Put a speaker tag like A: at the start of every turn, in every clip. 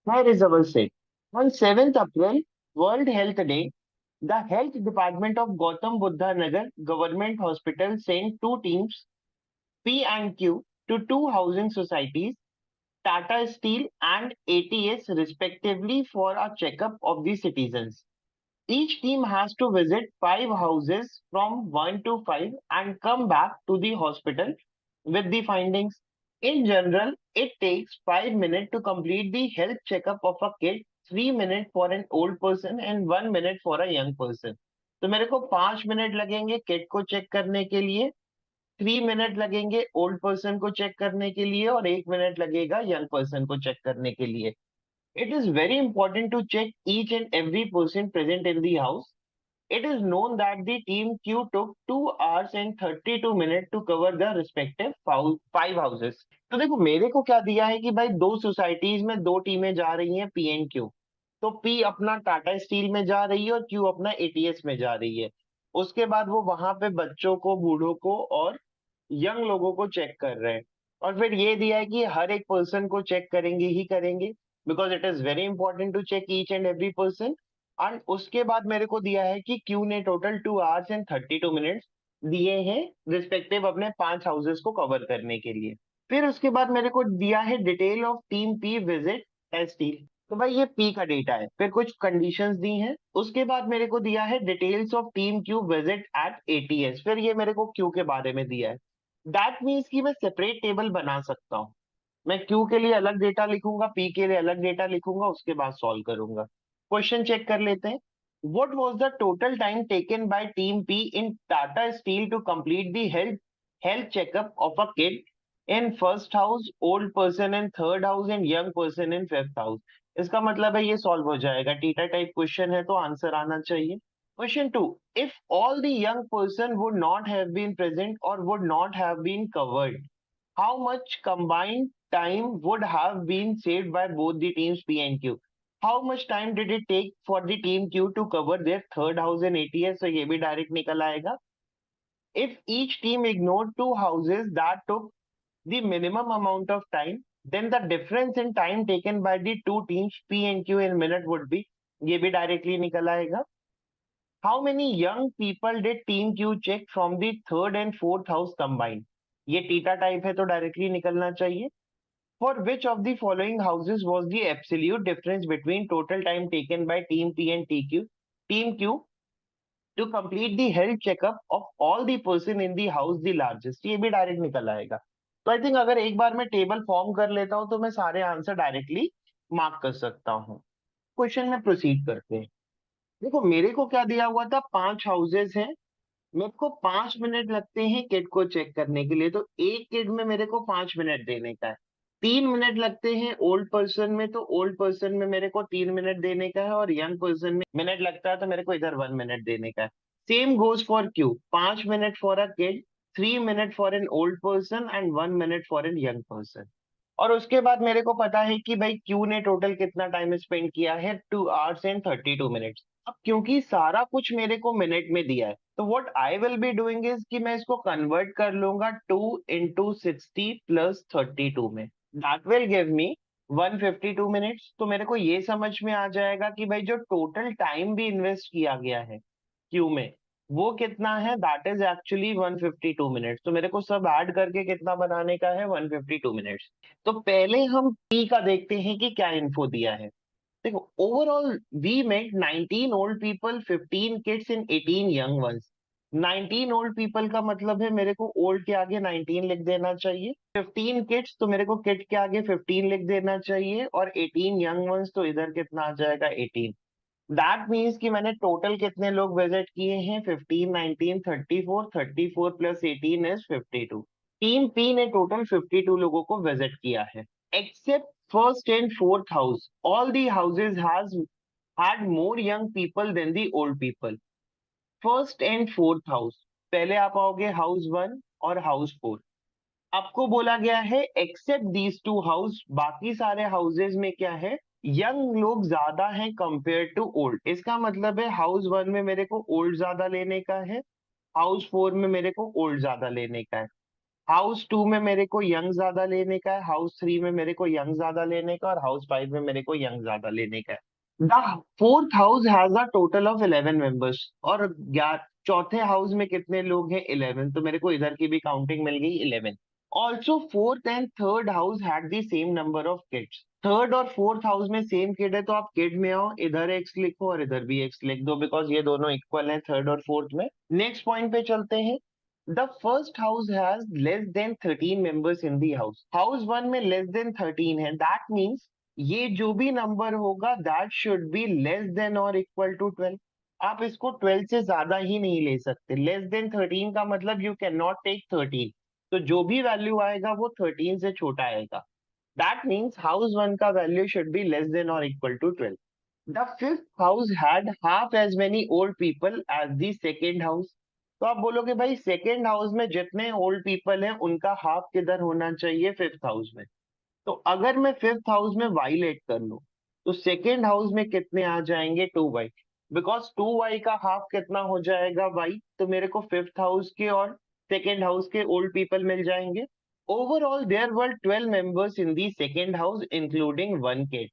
A: Here is our set. On 7th April, World Health Day, the Health Department of Gautam Buddha Nagar Government Hospital sent two teams, P and Q, to two housing societies, Tata Steel and ATS, respectively, for a checkup of the citizens. Each team has to visit five houses from 1 to 5 and come back to the hospital with the findings. In general, it takes 5 minutes to complete the health checkup of a kid, 3 minutes for an old person and 1 minute for a young person. तो मेरे को 5 minute लगेंगे kid को check करने के लिए, 3 minute लगेंगे old person को चेक करने के लिए और 1 मिनट लगेगा यंग पर्सन को चेक करने के लिए. It is very important to check each and every person present in the house. It is known that the team Q took 2 hours and 32 minutes to cover the respective five houses. तो देखो मेरे को क्या दिया है कि भाई दो सोसाइटीज में दो टीमें जा रही हैं पी एंड क्यू. तो पी अपना टाटा स्टील में जा रही है और क्यू अपना एटीएस में जा रही है. उसके बाद वो वहां पे बच्चों को, बूढ़ों को और यंग लोगों को चेक कर रहे हैं. और फिर ये दिया है कि हर एक पर्सन को चेक करेंगे ही करेंगे, because it is very important to check each and every person. And उसके बाद मेरे को दिया है कि क्यू ने टोटल 2 hours and 32 minutes दिए हैं रिस्पेक्टिव अपने 5 हाउसेस को कवर करने के लिए. फिर उसके बाद मेरे को दिया है detail of team P visit S T. तो भाई ये पी का डेटा है. फिर कुछ कंडीशंस दी हैं. उसके बाद मेरे को दिया है details of team Q visit at ATS. फिर ये मेरे को क्यू के बारे में दिया है. दैट मीन्स कि मैं सेपरेट टेबल बना सकता हूँ. मैं क्यू के लिए अलग डेटा लिखूंगा, पी के लिए अलग डेटा लिखूंगा, उसके बाद सॉल्व करूंगा. क्वेश्चन चेक कर लेते हैं. What was the total time taken by Team P in Tata Steel to complete the health checkup of a kid in first house, old person in third house and young person in fifth house? इसका मतलब है ये solve हो जाएगा. Theta type question है तो answer आना चाहिए. Question two. If all the young person would not have been present or would not have been covered, how much combined time would have been saved by both the teams P and Q? How much time did it take for the team Q to cover their third house in ATS? So ये भी direct निकल आएगा. If each team ignored two houses that took the minimum amount of time, then the difference in time taken by the two teams P and Q in minute would be, ये भी directly निकल आएगा. How many young people did team Q check from the third and fourth house combined? ये theta type है तो directly निकलना चाहिए. For which of the following houses was the absolute difference between total time taken by Team P and Team Q to complete the health checkup of all the person in the house the largest? ये भी direct निकल आएगा. तो I think अगर एक बार मैं table form कर लेता हूं तो मैं सारे आंसर डायरेक्टली मार्क कर सकता हूँ. क्वेश्चन में प्रोसीड करते हैं. देखो मेरे को क्या दिया हुआ था, 5 हाउसेस हैं. मेरे को 5 मिनट लगते हैं किड को चेक करने के लिए, तो एक किड में मेरे को 5 मिनट देने का है. 3 मिनट लगते हैं ओल्ड पर्सन में, तो ओल्ड पर्सन में मेरे को 3 मिनट देने का है और यंग पर्सन में मिनट लगता है तो मेरे को इधर 1 मिनट देने का है. Same goes for Q. 5 minute for a kid, 3 minute for an old person and 1 minute for an young person. और उसके बाद मेरे को पता है कि भाई क्यू ने टोटल कितना टाइम स्पेंड किया है, 2 hours and 32 minutes. अब क्योंकि सारा कुछ मेरे को मिनट में दिया है, तो what I will be doing is कि मैं इसको कन्वर्ट कर लूंगा 2 into 60 + 32 में. That will give me 152 minutes. तो मेरे को ये समझ में आ जाएगा कि भाई जो टोटल टाइम भी इन्वेस्ट किया गया है क्यू में वो कितना है. That is actually 152 minutes. तो मेरे को सब ऐड करके कितना बनाने का है, 152 मिनट्स. तो पहले हम पी का देखते हैं कि क्या इन्फो दिया है. देखो overall we met 19 old people, 15 kids and 18 young ones. 19 old people का मतलब है मेरे को ओल्ड के आगे 19 लिख देना चाहिए. 15 किड्स तो मेरे को किड के आगे 15 लिख देना चाहिए और 18 यंग वंस तो इधर कितना आ जाएगा, 18. दैट मीन्स कि मैंने टोटल कितने लोग विजिट किए हैं, 15, 19, 34, 34 + 18 इज 52. टीम पी ने टोटल 52 लोगों को विजिट किया है. Accept first and fourth house, all the houses has had more young people than the old people. First and fourth house, पहले आप आओगे हाउस 1 और हाउस 4. आपको बोला गया है एक्सेप्ट दीज टू हाउस, बाकी सारे हाउसेज में क्या है, यंग लोग ज्यादा हैं कंपेयर टू ओल्ड. इसका मतलब है हाउस 1 में मेरे को ओल्ड ज्यादा लेने का है, हाउस 4 में मेरे को ओल्ड ज्यादा लेने का है. हाउस 2 में मेरे को यंग ज्यादा लेने का है, हाउस 3 में मेरे को यंग ज्यादा लेने का, और हाउस 5 में मेरे को यंग ज्यादा लेने का है। The fourth house has a total of 11 members, और चौथे हाउस में कितने लोग हैं? 11, तो मेरे को इधर की भी काउंटिंग मिल गई 11। Also fourth and third house had the same number of kids. Third और फोर्थ हाउस में सेम किड है, तो आप किड में आओ, इधर एक्स लिखो और इधर भी एक्स लिख दो, बिकॉज ये दोनों इक्वल हैं थर्ड और फोर्थ में। नेक्स्ट पॉइंट पे चलते हैं। The first house has less than 13 members in the house. House 1 में लेस देन 13 है, दैट मीन्स ये जो भी नंबर होगा that should be less than और इक्वल टू 12। आप इसको 12 से ज्यादा ही नहीं ले सकते। लेस देन 13 का मतलब यू कैन नॉट टेक 13, तो जो भी वैल्यू आएगा वो 13 से छोटा आएगा। दैट मीन्स हाउस 1 का value should be less than और equal to 12। The fifth house had half as many old people as the second house. तो आप बोलोगे भाई सेकेंड हाउस में जितने ओल्ड पीपल हैं उनका हाफ किधर होना चाहिए? फिफ्थ हाउस में। तो अगर मैं फिफ्थ हाउस में वाई लेट कर लूं, तो सेकेंड हाउस में कितने आ जाएंगे? 2y। बिकॉज 2y का हाफ कितना हो जाएगा? वाई। तो मेरे को फिफ्थ हाउस के और सेकेंड हाउस के ओल्ड पीपल मिल जाएंगे। Overall there were 12 members in the second house including one kid.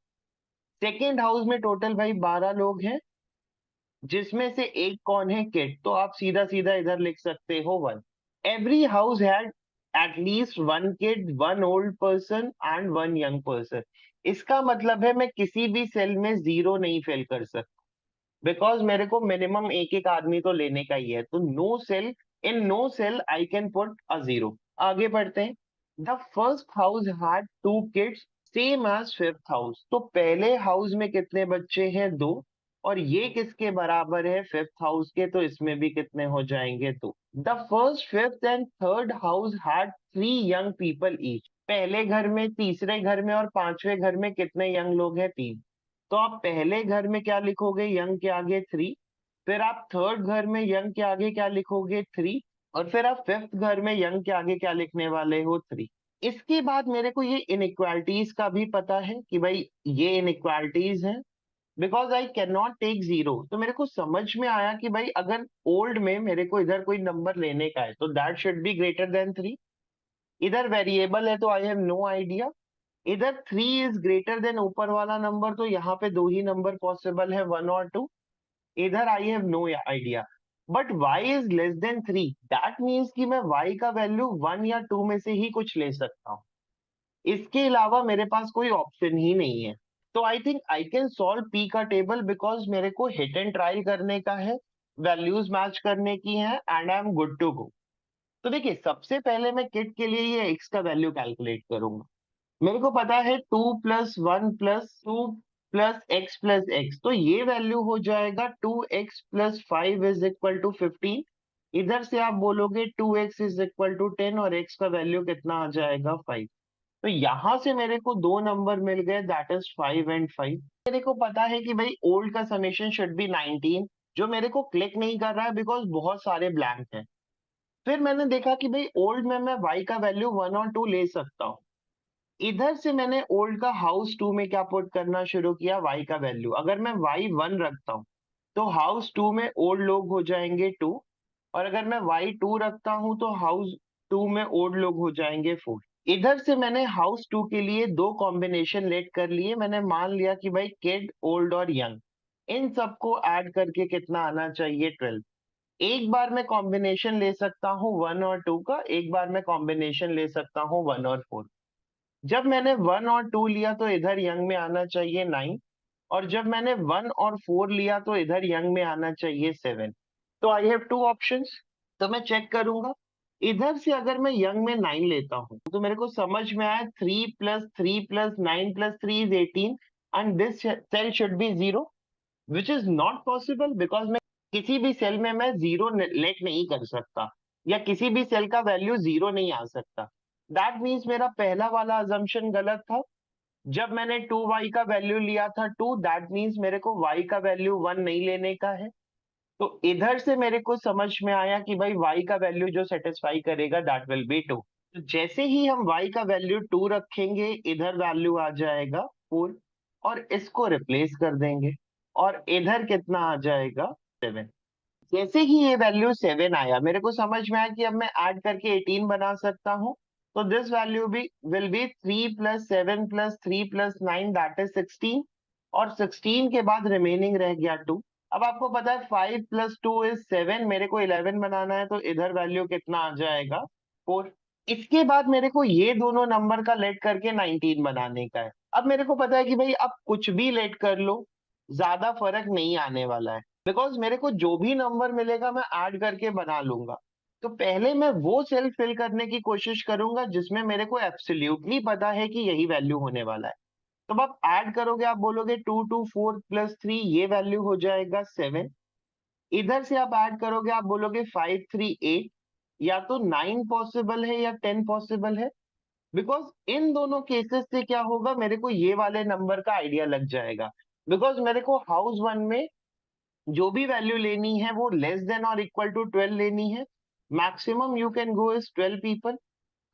A: Second house में टोटल भाई 12 लोग हैं, जिसमें से एक कौन है? किड। तो आप सीधा सीधा इधर लिख सकते हो 1। Every house had at least one kid, one old person and one young person. इसका मतलब है मैं किसी भी सेल में जीरो नहीं फिल कर सकता, बिकॉज मेरे को मिनिमम एक एक आदमी तो लेने का ही है। तो no cell, in no cell I can put a zero. आगे बढ़ते हैं। The first house had two kids same as fifth house. तो पहले हाउस में कितने बच्चे हैं? दो। और ये किसके बराबर है? फिफ्थ हाउस के। तो इसमें भी कितने हो जाएंगे? दो। The first, fifth and third house had 3 young people each. पहले घर में, तीसरे घर में और पांचवें घर में कितने यंग लोग हैं? 3। तो आप पहले घर में क्या लिखोगे? यंग के आगे 3। फिर आप थर्ड घर में यंग के आगे क्या लिखोगे? 3। और फिर आप फिफ्थ घर में यंग के आगे क्या लिखने वाले हो? 3। इसके बाद मेरे को ये इनइक्वालिटीज का भी पता है कि भाई ये इनइक्वालिटीज है, because I can not take zero. तो मेरे को समझ में आया कि भाई अगर ओल्ड में मेरे को इधर कोई नंबर लेने का है तो that should be greater than 3। इधर वेरिएबल है तो आई हैव नो आइडिया। इधर 3 इज ग्रेटर देन ऊपर वाला नंबर, तो यहाँ पे दो ही नंबर पॉसिबल है, 1 और 2। इधर I have no idea. But y is less than 3, that means कि मैं y का वैल्यू 1 या 2 में से ही कुछ ले सकता हूँ। इसके अलावा मेरे पास कोई ऑप्शन ही नहीं है। तो I think I can solve p का टेबल, बिकॉज मेरे को हिट एंड ट्रायल करने का है, वैल्यूज मैच करने की है, and I am good to go. तो देखिए, सबसे पहले मैं किट के लिए ये x का वैल्यू कैलकुलेट करूंगा। मेरे को पता है 2 + 1 + 2 + x + x, तो ये वैल्यू हो जाएगा 2x + 5 इज इक्वल टू 15। इधर से आप बोलोगे 2x इज इक्वल टू 10, और x का वैल्यू कितना आ जाएगा? 5। तो यहां से मेरे को दो नंबर मिल गए, दैट इज 5 एंड 5। मेरे को पता है कि भाई ओल्ड का समेशन शुड बी 19, जो मेरे को क्लिक नहीं कर रहा है बिकॉज बहुत सारे ब्लैंक हैं। फिर मैंने देखा कि भाई ओल्ड में मैं y का वैल्यू 1 और 2 ले सकता हूँ। इधर से मैंने ओल्ड का हाउस 2 में क्या पुट करना शुरू किया? y का वैल्यू। अगर मैं y 1 रखता हूँ तो हाउस 2 में ओल्ड लोग हो जाएंगे 2, और अगर मैं y 2 रखता हूँ तो हाउस 2 में ओल्ड लोग हो जाएंगे 4। इधर से मैंने हाउस 2 के लिए दो कॉम्बिनेशन लेट कर लिए। मैंने मान लिया कि भाई किड, ओल्ड और यंग, इन सबको ऐड करके कितना आना चाहिए? 12। एक बार मैं कॉम्बिनेशन ले सकता हूँ 1 और 2 का, एक बार मैं कॉम्बिनेशन ले सकता हूँ 1 और 4। जब मैंने 1 और 2 लिया तो इधर यंग में आना चाहिए 9, और जब मैंने 1 और 4 लिया तो इधर यंग में आना चाहिए 7। तो आई हैव टू ऑप्शंस, तो मैं चेक करूंगा। इधर से अगर मैं यंग में 9 लेता हूं तो मेरे को समझ में आया 3 + 3 + 9 + 3 is 18, and this cell should be 0, which is not possible, because मैं किसी भी सेल में मैं जीरो लेट नहीं कर सकता, या किसी भी सेल का वैल्यू जीरो नहीं आ सकता। दैट मीन्स मेरा पहला वाला अजम्पशन गलत था। जब मैंने 2y का वैल्यू लिया था 2, दैट मीन्स मेरे को y का वैल्यू 1 नहीं लेने का है। तो इधर से मेरे को समझ में आया कि भाई y का वैल्यू जो सेटिस्फाई करेगा दैट विल बी 2। तो जैसे ही हम y का वैल्यू 2 रखेंगे, इधर वैल्यू आ जाएगा 4, और इसको रिप्लेस कर देंगे, और इधर कितना आ जाएगा? 7। जैसे ही ये वैल्यू 7 आया, मेरे को समझ में आया कि अब मैं ऐड करके 18 बना सकता हूँ। तो दिस वैल्यू भी विल बी 3 + 7 + 3 + 9 दैट इज 16। और 16 के बाद रिमेनिंग रह गया 2। अब आपको पता है 5 + 2 = 7, मेरे को 11 बनाना है, तो इधर वैल्यू कितना आ जाएगा, 4। इसके बाद मेरे को ये दोनों नंबर का लेट करके 19 बनाने का है। अब मेरे को पता है कि भाई अब कुछ भी लेट कर लो, ज्यादा फर्क नहीं आने वाला है, बिकॉज मेरे को जो भी नंबर मिलेगा मैं ऐड करके बना लूंगा। तो पहले मैं वो सेल फिल करने की कोशिश करूंगा जिसमें मेरे को एब्सोल्युटली पता है कि यही वैल्यू होने वाला है। तो अब आप ऐड करोगे, आप बोलोगे 2 2 4 + 3, ये वैल्यू हो जाएगा 7। इधर से आप ऐड करोगे, आप बोलोगे 5 3 8। या तो 9 पॉसिबल है या 10 पॉसिबल है, बिकॉज इन दोनों केसेस से क्या होगा, मेरे को ये वाले नंबर का आइडिया लग जाएगा। बिकॉज मेरे को हाउस वन में जो भी वैल्यू लेनी है वो लेस देन और इक्वल टू 12 लेनी है। Maximum you can go is 12 people.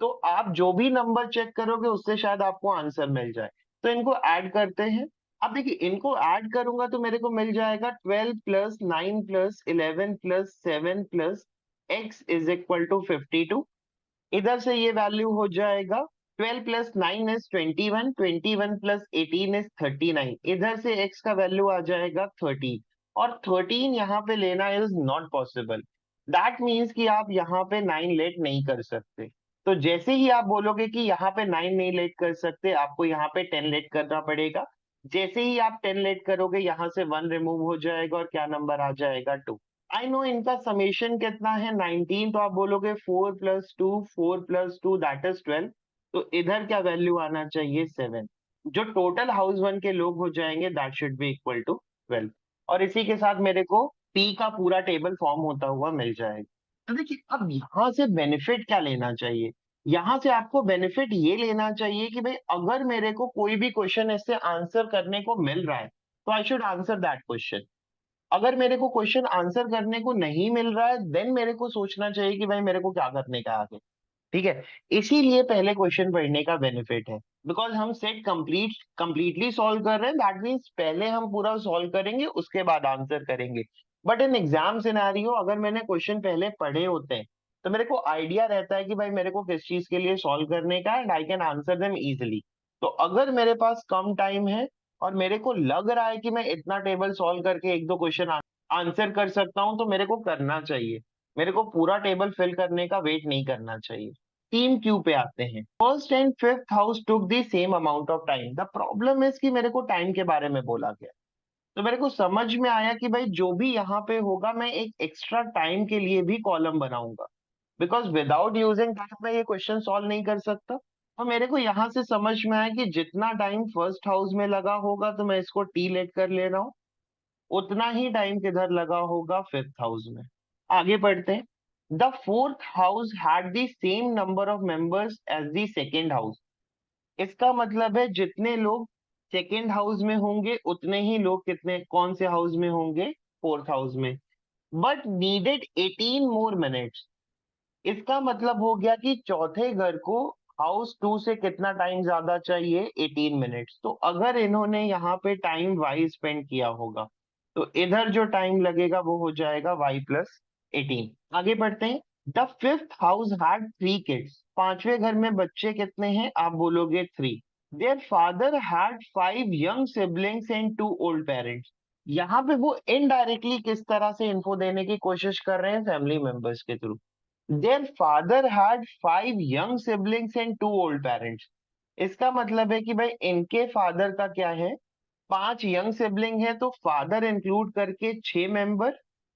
A: तो आप जो भी नंबर चेक करोगे उससे शायद आपको आंसर मिल जाए। तो इनको ऐड करते हैं। अब देखिए, इनको ऐड करूंगा तो मेरे को मिल जाएगा 12 + 9 + 11 + 7 + x = 52। इधर से ये वैल्यू हो जाएगा 12 + 9 = 21, 21 + 18 = 39। इधर से x का वैल्यू आ जाएगा 13। और 13 यहाँ पे लेना is not possible. That means कि आप यहाँ पे 9 लेट नहीं कर सकते। तो जैसे ही आप बोलोगे कि यहाँ पे 9 नहीं लेट कर सकते, आपको यहाँ पे 10 लेट करना पड़ेगा। जैसे ही आप 10 लेट करोगे, यहाँ से 1 रिमूव हो जाएगा और क्या नंबर आ जाएगा, 2। आई नो इनका समेशन कितना है, 19। तो आप बोलोगे 4 + 2 दैट इज 12। तो इधर क्या वैल्यू आना चाहिए, 7। जो टोटल हाउस वन के लोग हो जाएंगे that should be equal to 12। और इसी के साथ मेरे को पी का पूरा टेबल फॉर्म होता हुआ मिल जाएगा। तो देखिए, अब यहाँ से बेनिफिट क्या लेना चाहिए। यहाँ से आपको बेनिफिट ये लेना चाहिए कि भाई अगर मेरे को कोई भी क्वेश्चन इससे आंसर करने को मिल रहा है, तो I should answer that question. अगर मेरे को क्वेश्चन आंसर करने को नहीं मिल रहा है, देन मेरे को सोचना चाहिए कि भाई मेरे को क्या करने का आगे। ठीक है। इसीलिए पहले क्वेश्चन पढ़ने का बेनिफिट है। बिकॉज हम सेट कंप्लीटली सॉल्व कर रहे हैं, दैट मीन्स पहले हम पूरा सॉल्व करेंगे उसके बाद आंसर करेंगे। बट इन एग्जाम सिनेरियो अगर मैंने क्वेश्चन पहले पढ़े होते हैं, तो मेरे को आइडिया रहता है कि भाई मेरे को किस चीज के लिए सॉल्व करने का है, and I can answer them easily. तो अगर मेरे पास कम टाइम है और मेरे को लग रहा है कि मैं इतना टेबल सॉल्व करके एक दो क्वेश्चन आंसर कर सकता हूं, तो मेरे को करना चाहिए। मेरे को पूरा टेबल फिल करने का वेट नहीं करना चाहिए। टीम क्यू पे आते हैं। First and fifth house took the same amount of time. The problem is कि मेरे को टाइम के बारे में बोला गया। तो मेरे को समझ में आया कि भाई जो भी यहाँ पे होगा, मैं एक एक्स्ट्रा टाइम के लिए भी कॉलम बनाऊंगा। बिकॉज विदाउट यूजिंग टाइम मैं ये क्वेश्चन सॉल्व नहीं कर सकता। तो मेरे को यहाँ से समझ में आया कि जितना टाइम फर्स्ट हाउस में लगा होगा, तो मैं इसको टी लेट कर ले रहा हूँ। उतना ही टाइम किधर लगा होगा, फिफ्थ हाउस में। आगे बढ़ते हैं। The fourth house had the same number of members as the second house. इसका मतलब है जितने लोग सेकेंड हाउस में होंगे, उतने ही लोग कितने कौन से हाउस में होंगे, फोर्थ हाउस में। But needed 18 more minutes. इसका मतलब हो गया कि चौथे घर को हाउस टू से कितना टाइम ज्यादा चाहिए, 18 मिनट्स। तो अगर इन्होंने यहाँ पे टाइम वाई स्पेंड किया होगा, तो इधर जो टाइम लगेगा वो हो जाएगा y + 18। आगे बढ़ते हैं। The fifth house had 3 kids. पांचवे घर में बच्चे कितने हैं, आप बोलोगे 3। Their father had 5 young siblings and 2 old parents. यहाँ पे वो इनडायरेक्टली किस तरह से इन्फो देने की कोशिश कर रहे हैं, फैमिली मेंबर्स के through. Their father had 5 young siblings and 2 old parents। इसका मतलब है कि भाई इनके फादर का क्या है, 5 यंग सिबलिंग है, तो फादर इंक्लूड करके 6 मेंबर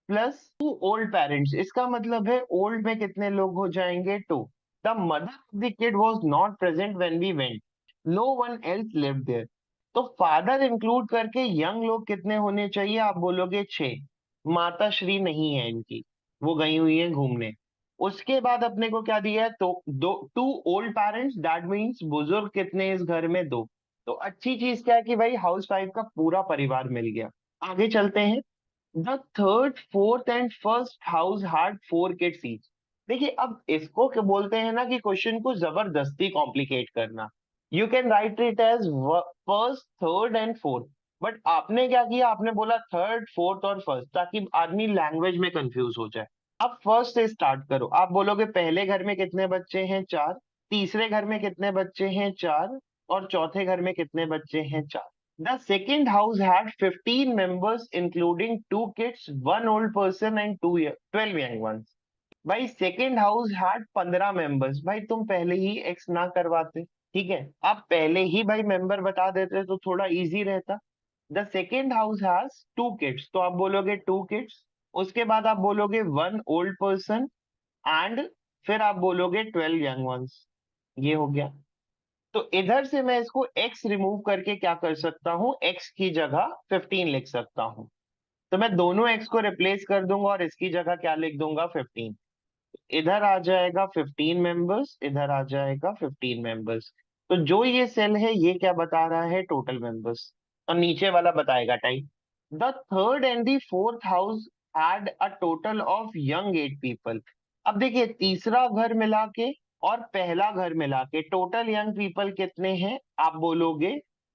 A: प्लस 2 ओल्ड पेरेंट्स। इसका मतलब है ओल्ड में कितने लोग हो जाएंगे, 2। The mother of the kid was not present when we went. No one else lived there. तो फादर इंक्लूड करके यंग लोग कितने होने चाहिए, आप बोलोगे 6। माता श्री नहीं है इनकी, वो गई हुई है घूमने। उसके बाद अपने को क्या दिया है, तो 2 ओल्ड पेरेंट्स, दैट मीन्स बुजुर्ग कितने इस घर में, 2। तो अच्छी चीज क्या है कि भाई हाउस वाइफ का पूरा परिवार मिल गया। आगे चलते हैं। The third fourth and first house had 4 kids each. देखिए, अब इसको क्या बोलते हैं ना कि क्वेश्चन को जबरदस्ती कॉम्प्लिकेट करना। You can write it as first third and fourth. But आपने क्या किया, आपने बोला थर्ड, फोर्थ और फर्स्ट, ताकि आदमी लैंग्वेज में कंफ्यूज हो जाए। आप फर्स्ट से स्टार्ट करो। आप बोलोगे पहले घर में कितने बच्चे हैं, 4। तीसरे घर में कितने बच्चे हैं, 4। और चौथे घर में कितने बच्चे हैं, 4। The second house had 15 members including 2 kids, 1 old person and 12 young ones। भाई सेकेंड हाउस हैड 15 मेंबर्स। भाई तुम पहले ही एक्स ना करवाते, ठीक है, आप पहले ही भाई मेंबर बता देते तो थोड़ा इजी रहता। The second house has 2 kids, तो आप बोलोगे 2 kids। उसके बाद आप बोलोगे 1 old person एंड फिर आप बोलोगे 12 young ones। ये हो गया। तो इधर से मैं इसको x रिमूव करके क्या कर सकता हूँ, x की जगह 15 लिख सकता हूँ। तो मैं दोनों x को रिप्लेस कर दूंगा और इसकी जगह क्या लिख दूंगा, 15। इधर आ जाएगा 15 मेंबर्स, इधर आ जाएगा 15 मेंबर्स। तो जो ये सेल है ये क्या बता रहा है, टोटल मेंबर्स। और नीचे वाला बताएगा time. The third and the fourth house had a total of young 8 people. अब देखिए तीसरा घर मिला के और पहला घर मिला के टोटल यंग पीपल कितने हैं, आप बोलोगे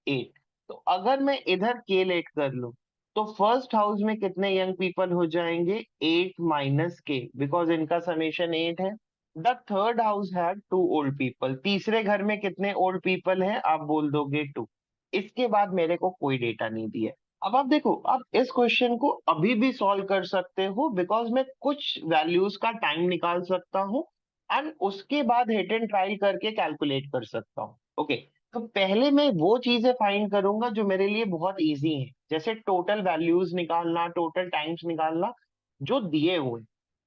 A: 8। तो अगर मैं इधर केलेट कर लूं तो फर्स्ट हाउस में कितने यंग पीपल हो जाएंगे, 8 - k, बिकॉज इनका समेशन 8 है। The third house had 2 old people। तीसरे घर में कितने ओल्ड पीपल हैं, आप बोल दोगे 2। इसके बाद मेरे को कोई डेटा नहीं दिया। अब आप देखो, आप इस क्वेश्चन को अभी भी सॉल्व कर सकते हो, बिकॉज मैं कुछ वैल्यूज का टाइम निकाल सकता हूँ एंड उसके बाद हिट एंड ट्राई करके कैलकुलेट कर सकता हूँ। ओके, तो पहले मैं वो चीजें फाइंड करूंगा जो मेरे लिए बहुत इजी हैं, जैसे टोटल वैल्यूज निकालना, टोटल टाइम्स निकालना जो दिए हुए।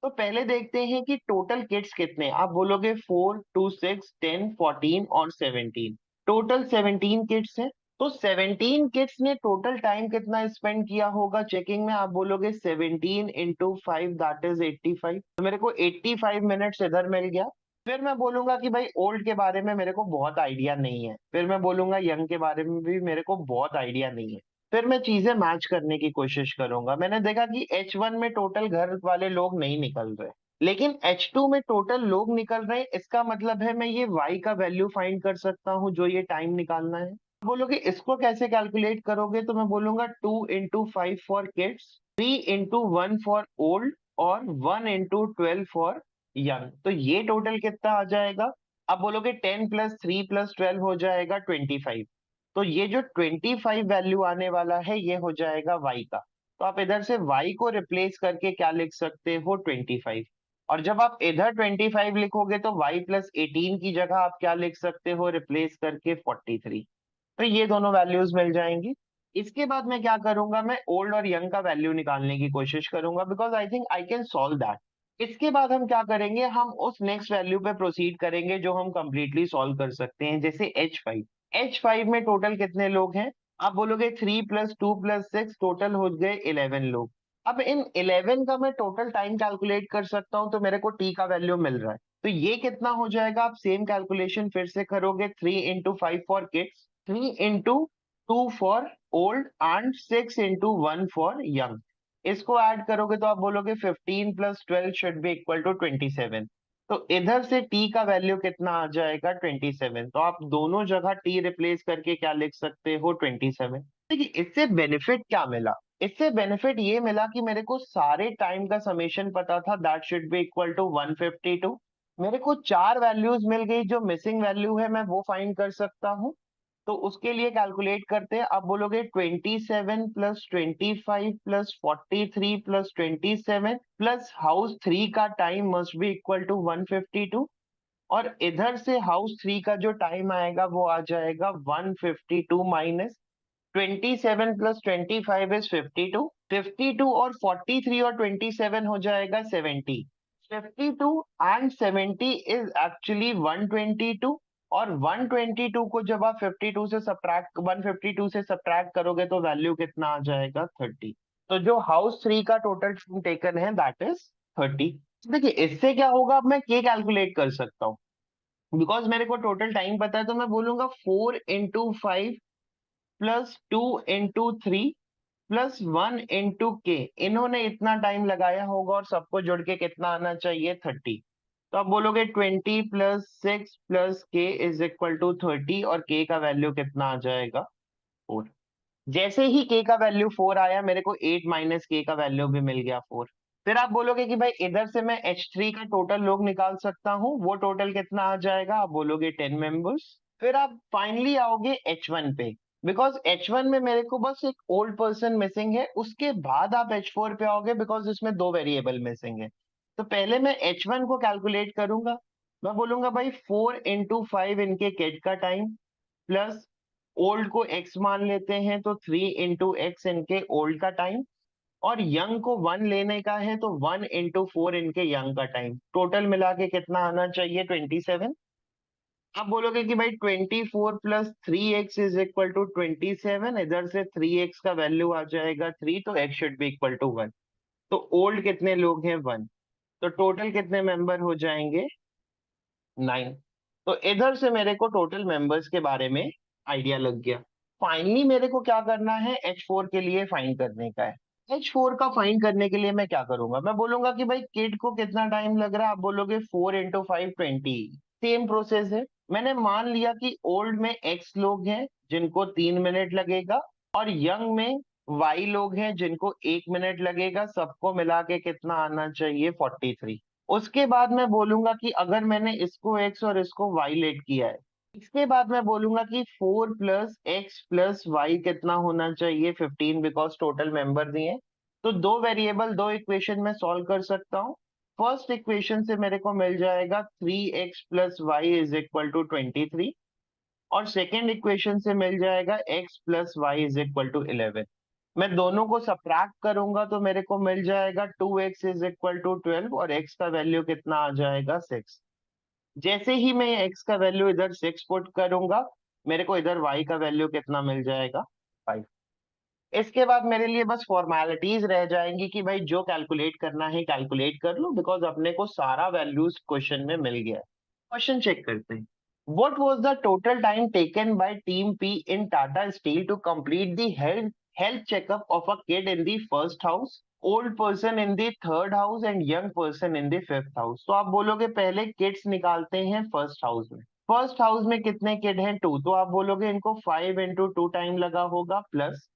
A: तो पहले देखते हैं कि टोटल किड्स कितने, आप बोलोगे 4, 2, 6, 10, 14 और 17। टोटल 17 किड्स हैं। तो 17 किड्स ने टोटल टाइम कितना स्पेंड किया होगा चेकिंग में, आप बोलोगे 17 × 5, दैट इज 85। तो मेरे को 85 मिनट्स इधर मिल गया। फिर मैं बोलूंगा कि भाई ओल्ड के बारे में मेरे को बहुत आइडिया नहीं है, फिर मैं बोलूंगा यंग के बारे में भी मेरे को बहुत आइडिया नहीं है। फिर मैं चीजें मैच करने की कोशिश करूंगा। मैंने देखा कि H1 में टोटल घर वाले लोग नहीं निकल रहे, लेकिन H2 में टोटल लोग निकल रहे हैं। इसका मतलब है मैं ये y का वैल्यू फाइंड कर सकता हूँ जो ये टाइम निकालना है। बोलोगे इसको कैसे कैलकुलेट करोगे, तो मैं बोलूंगा 2 × 5 फॉर किड्स, 3 × 1 फॉर ओल्ड और 1 × 12 फॉर यंग। तो ये टोटल कितना आ जाएगा, अब बोलोगे 10 + 3 + 12 हो जाएगा 25। तो ये जो 25 वैल्यू आने वाला है ये हो जाएगा y का। तो आप इधर से y को रिप्लेस करके क्या लिख सकते हो, 25। और जब आप इधर 25 लिखोगे तो y + 18 की जगह आप क्या लिख सकते हो, रिप्लेस करके 43। तो ये दोनों वैल्यूज मिल जाएंगी। इसके बाद मैं क्या करूंगा, मैं ओल्ड और यंग का वैल्यू निकालने की कोशिश करूंगा, because I think I can solve that. इसके बाद हम क्या करेंगे, हम उस नेक्स्ट वैल्यू पे प्रोसीड करेंगे जो हम कंप्लीटली सॉल्व कर सकते हैं, जैसे H5। H5 में टोटल कितने लोग हैं, आप बोलोगे 3 + 2 + 6, टोटल हो गए 11 लोग। अब इन 11 का मैं टोटल टाइम कैलकुलेट कर सकता हूँ, तो मेरे को टी का वैल्यू मिल रहा है। तो ये कितना हो जाएगा, आप सेम कैलकुलेशन फिर से करोगे, 3 × 5 for kids, 3 × 2 for old and 6 × 1 for young. इसको ऐड करोगे तो आप बोलोगे 15 + 12 शुड बी इक्वल टू 27। तो इधर से t का वैल्यू कितना आ जाएगा, 27। तो आप दोनों जगह t रिप्लेस करके क्या लिख सकते हो, 27। देखिए इससे बेनिफिट क्या मिला, इससे बेनिफिट ये मिला कि मेरे को सारे टाइम का समेशन पता था, that should be equal to 152। मेरे को 4 वैल्यूज मिल गई, जो मिसिंग वैल्यू है मैं वो फाइंड कर सकता हूँ। तो उसके लिए कैलकुलेट करते हैं। आप बोलोगे 27 + 25 + 43 + 27 प्लस हाउस 3 का time must be equal to 152। और इधर से हाउस 3 का जो टाइम आएगा वो आ जाएगा 152 माइनस 27 + 25 इज 52। 52 और 43 और 27 हो जाएगा 70। 52 एंड 70 इज एक्चुअली 122। और 122 को जब आप 52 से सब्ट्रैक्ट 152 से सब्ट्रैक्ट करोगे तो वैल्यू कितना आ जाएगा, 30। तो जो हाउस 3 का टोटल टेकन है दैट इज 30। देखिए इससे क्या होगा, अब मैं के कैलकुलेट कर सकता हूँ, बिकॉज मेरे को टोटल टाइम पता है। तो मैं बोलूंगा 4 × 5 +2 × 3 +1 × k। इन्होंने इतना टाइम लगाया होगा और सबको जोड़ के कितना आना चाहिए, 30। तो आप बोलोगे 20 + 6 + k इज इक्वल टू 30, और k का वैल्यू कितना आ जाएगा, 4। जैसे ही k का वैल्यू 4 आया, मेरे को 8 माइनस k का वैल्यू भी मिल गया 4। फिर आप बोलोगे कि भाई इधर से मैं H3 का टोटल लोग निकाल सकता हूँ, वो टोटल कितना आ जाएगा, आप बोलोगे 10 मेंबर्स। फिर आप फाइनली आओगे H1 पे, बिकॉज H1 में मेरे को बस एक ओल्ड पर्सन मिसिंग है। उसके बाद आप H4 पे आओगे, बिकॉज इसमें दो वेरिएबल मिसिंग है। तो पहले मैं H1 को कैलकुलेट करूंगा। मैं बोलूंगा भाई 4 into 5 इनके किड का टाइम, प्लस ओल्ड को x मान लेते हैं तो 3 into x इनके ओल्ड का टाइम, और यंग को 1 लेने का है तो 1 into 4 इनके यंग का टाइम। टोटल मिला के कितना आना चाहिए, 27। आप बोलोगे कि भाई 24 plus 3x is equal to 27, इधर से 3x का वैल्यू आ जाएगा 3, तो x should be equal to 1। तो ओल्ड कितने लोग हैं, 1। तो टोटल कितने मेंबर हो जाएंगे, 9। तो इधर से मेरे को टोटल मेंबर्स के बारे में आइडिया लग गया। फाइनली मेरे को क्या करना है, H4 के लिए फाइंड करने का है। H4 का फाइंड करने के लिए मैं क्या करूंगा, मैं बोलूंगा कि भाई किड को कितना टाइम लग रहा है, आप बोलोगे 4 into 5 20। सेम प्रोसेस है। मैंने मान लिया कि ओल्ड में x लोग हैं जिनको 3 मिनट लगेगा, और यंग में y लोग हैं जिनको 1 मिनट लगेगा। सबको मिला के कितना आना चाहिए, 43। उसके बाद मैं बोलूंगा कि अगर मैंने इसको x और इसको y लेट किया है, इसके बाद मैं बोलूंगा कि 4 + x + y कितना होना चाहिए, 15, बिकॉज टोटल मेंबर दिए। तो दो वेरिएबल, दो इक्वेशन में सॉल्व कर सकता हूँ। फर्स्ट इक्वेशन से मेरे को मिल जाएगा 3x + y is equal to 23, और सेकेंड इक्वेशन से मिल जाएगा x + y is equal to 11। मैं दोनों को सब्ट्रैक्ट करूंगा तो मेरे को मिल जाएगा 2x इज इक्वल टू 12, और x का वैल्यू कितना आ जाएगा, 6। जैसे ही मैं x का वैल्यू इधर 6 पुट करूंगा, मेरे को इधर y का वैल्यू कितना मिल जाएगा, 5। इसके बाद मेरे लिए बस फॉर्मेलिटीज रह जाएंगी कि भाई जो कैलकुलेट करना है कैलकुलेट कर लो, बिकॉज अपने को सारा वैल्यूज क्वेश्चन में मिल गया है। क्वेश्चन चेक करते हैं। What was the total time taken by Team P in Tata Steel to complete the health checkup of a kid in the first house, old person in the third house and young person in the fifth house? तो आप बोलोगे पहले kids निकालते हैं first house में। First house में कितने kid हैं, 2, तो आप बोलोगे इनको 5 into 2 टाइम लगा होगा, प्लस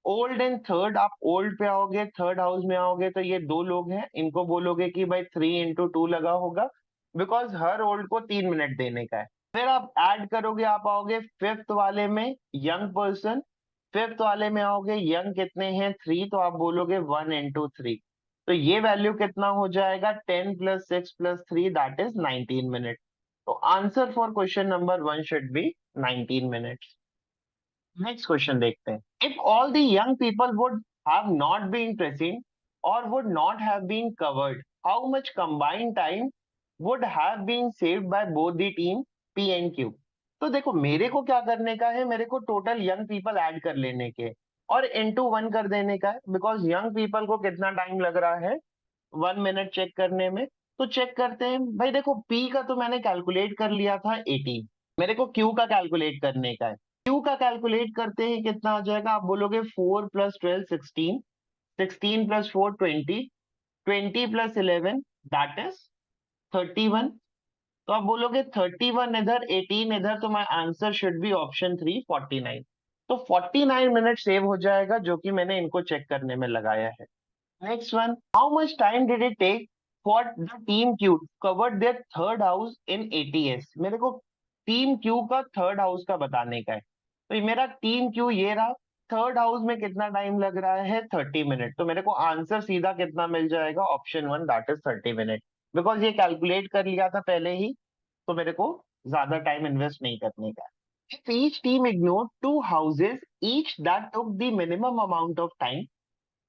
A: ओल्ड एंड थर्ड, आप ओल्ड पे आओगे, थर्ड हाउस में आओगे तो ये दो लोग हैं, इनको बोलोगे कि भाई 3 into 2 लगा होगा, बिकॉज हर ओल्ड को 3 मिनट देने का है। फिर आप ऐड करोगे, आप आओगे फिफ्थ वाले में, यंग पर्सन। फिफ्थ वाले में आओगे, यंग कितने हैं, 3, तो आप बोलोगे 1 into 3। तो ये वैल्यू कितना हो जाएगा, 10 + 6 + 3, दैट इज 19 मिनट। तो answer for question number 1 should be 19 minutes. Next question देखते हैं। If all the young people would have not been present और would not have been covered, how much combined time would have been saved by both the team P and Q? तो देखो मेरे को क्या करने का है, मेरे को टोटल यंग पीपल ऐड कर लेने के और इनटू 1 कर देने का है, बिकॉज यंग पीपल को कितना टाइम लग रहा है, 1 मिनट चेक करने में। तो चेक करते हैं भाई। देखो पी का तो मैंने कैलकुलेट कर लिया था 18, मेरे को क्यू का कैलकुलेट करने का है। क्यू का कैलकुलेट करते हैं, कितना आ जाएगा, आप बोलोगे 4 + 12 16, 16 + 4 20, 20 + 11 दैट इज 31। तो आप बोलोगे 31 इधर, 18 इधर, तो my answer should be option 3, 49। तो 49 मिनट सेव हो जाएगा, जो कि मैंने इनको चेक करने में लगाया है। Next one, how much time did it take for the team Q covered their third house in ATS? मेरे को टीम Q का थर्ड हाउस का बताने का है। तो ये मेरा टीम Q ये रहा। थर्ड हाउस में कितना टाइम लग रहा है, 30 मिनट। तो मेरे को आंसर सीधा कितना मिल जाएगा, option 1, that is 30 minute. Because ये कैलकुलेट कर लिया था पहले ही, तो मेरे को ज्यादा टाइम इन्वेस्ट नहीं करने का है। If each team ignored two houses, each that took the minimum amount of time,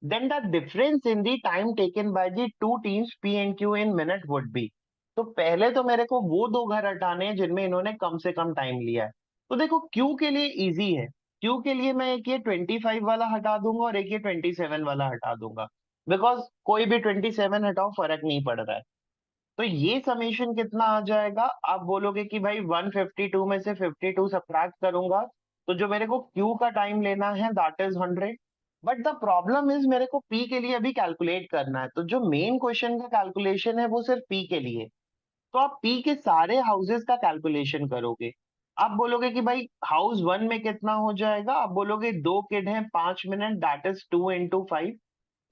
A: then the difference in the time taken by the two teams P and Q in minute would be। तो पहले तो मेरे को वो दो घर हटाने हैं जिनमें इन्होंने कम से कम टाइम लिया है। तो देखो Q के लिए इजी है। Q के लिए मैं एक ये 25 वाला हटा दूंगा और एक ये 27 वाला हटा दूंगा, बिकॉज कोई भी 27 हटाओ फर्क नहीं पड़ रहा है। तो ये समीशन कितना आ जाएगा, आप बोलोगे कि भाई 152 में से 52 सब्ट्रैक्ट करूंगा, तो जो मेरे को क्यू का टाइम लेना है that is 100। But the problem is मेरे को पी के लिए अभी कैलकुलेट करना है, तो जो मेन क्वेश्चन का कैलकुलेशन है वो सिर्फ पी के लिए। तो आप पी के सारे हाउसेस का कैलकुलेशन करोगे। आप बोलोगे कि भाई हाउस वन में कितना हो जाएगा, आप बोलोगे 2 किड हैं 5 मिनट, दैट इज 2 into 5।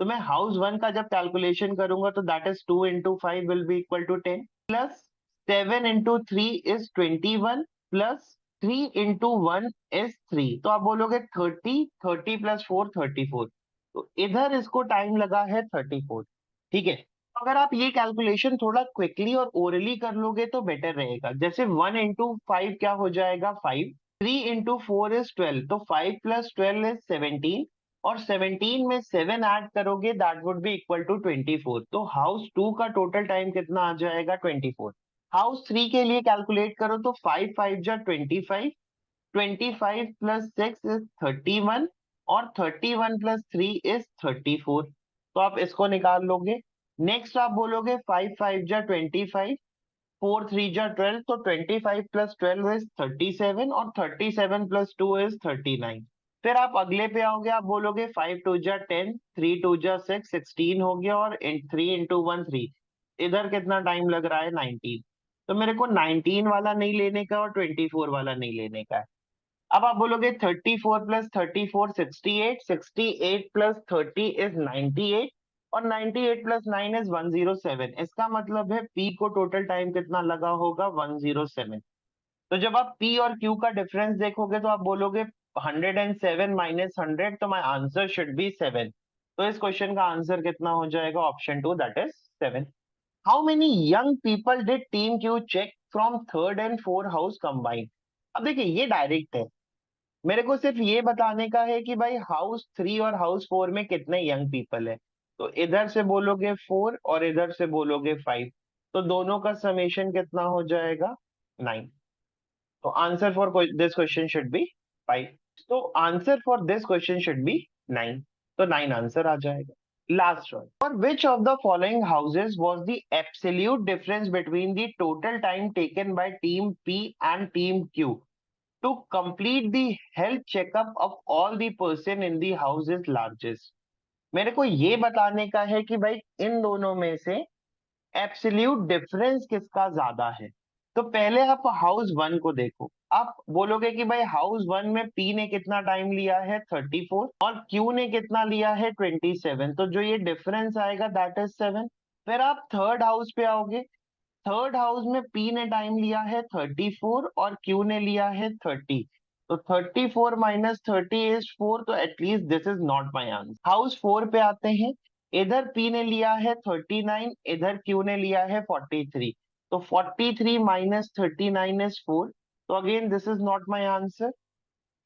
A: तो मैं हाउस वन का जब कैलकुलेशन करूंगा तो that is 2 into 5 will be equal to 10, plus 7 into 3 is 21, plus 3 into 1 is 3। तो आप बोलोगे 30, 30 + 4 34। तो इधर इसको टाइम लगा है 34। ठीक है, अगर आप ये कैलकुलेशन थोड़ा क्विकली और ओरली कर लोगे तो बेटर रहेगा। जैसे 1 into 5 क्या हो जाएगा 5, 3 into 4 इज 12, तो 5 + 12 इज 17, और 17 में 7 ऐड करोगे that would be equal to 24। तो हाउस टू का टोटल टाइम कितना आ जाएगा 24। हाउस थ्री के लिए कैलकुलेट करो तो 5 5 × 25, 25 + 6 इज 31, और 31 + 3 इज 34। तो आप इसको निकाल लोगे। नेक्स्ट आप बोलोगे 5 5 × 25, 4 3 × 12, तो 25 + 12 इज 37, और 37 + 2 इज 39। फिर आप अगले पे आओगे, आप बोलोगे 5 2 × 10, 3 2 × 6 16 हो गया, और 3 into 1 3। इधर कितना टाइम लग रहा है 19। तो मेरे को 19 वाला नहीं लेने का और 24 वाला नहीं लेने का है। अब आप बोलोगे 34 + 34 68, 68 + 30 इज 98, और 98 + 9 इज 107। इसका मतलब है पी को टोटल टाइम कितना लगा होगा 107। तो जब आप पी और क्यू का डिफरेंस देखोगे तो आप बोलोगे 107 - 100, तो माई आंसर शुड बी 7। तो इस क्वेश्चन का आंसर कितना हो जाएगा option two, that is 7। How many young people did team Q check from third and four house combined. अब देखिए ये डायरेक्ट है, मेरे को सिर्फ ये बताने का है कि भाई हाउस थ्री और हाउस फोर में कितने यंग पीपल है। तो इधर से बोलोगे 4 और इधर से बोलोगे 5, तो दोनों का समेशन कितना हो जाएगा 9। तो answer for this question should be 5। तो answer for this question should be 9। तो 9 आंसर आ जाएगा। Last one, for which of the following houses was the absolute difference between the total time taken by team P and team Q to complete the health checkup of all the person in the house is largest। मेरे को ये बताने का है कि भाई इन दोनों में से एब्सोल्यूट डिफरेंस किसका ज्यादा है। तो पहले आप हाउस वन को देखो, आप बोलोगे कि भाई हाउस वन में पी ने कितना टाइम लिया है 34, और क्यू ने कितना लिया है 27, तो जो ये डिफरेंस आएगा दैट इज 7। फिर आप थर्ड हाउस पे आओगे, थर्ड हाउस में पी ने टाइम लिया है 34 और क्यू ने लिया है 30। तो 34 - 30 इज 4, तो at least this is not my answer. House four पे आते हैं, इधर पी ने लिया है 39, इधर क्यू ने लिया है 43। तो 43 - 39 इज 4, तो again this is not my answer.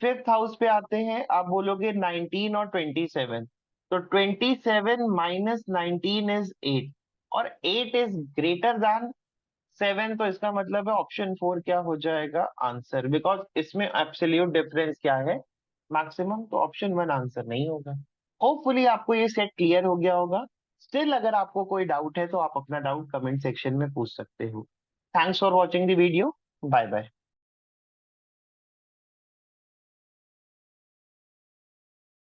A: Fifth house पे आते हैं, आप बोलोगे 19 और 27, तो 27 - 19 इज 8, और 8 इज ग्रेटर दैन 7। तो इसका मतलब है ऑप्शन 4 क्या हो जाएगा आंसर, बिकॉज इसमें एब्सोल्यूट डिफरेंस क्या है मैक्सिमम। तो ऑप्शन 1 आंसर नहीं होगा। होपफुली आपको ये सेट क्लियर हो गया होगा। स्टिल अगर आपको कोई डाउट है तो आप अपना डाउट कमेंट सेक्शन में पूछ सकते हो। Thanks for watching the video. Bye bye.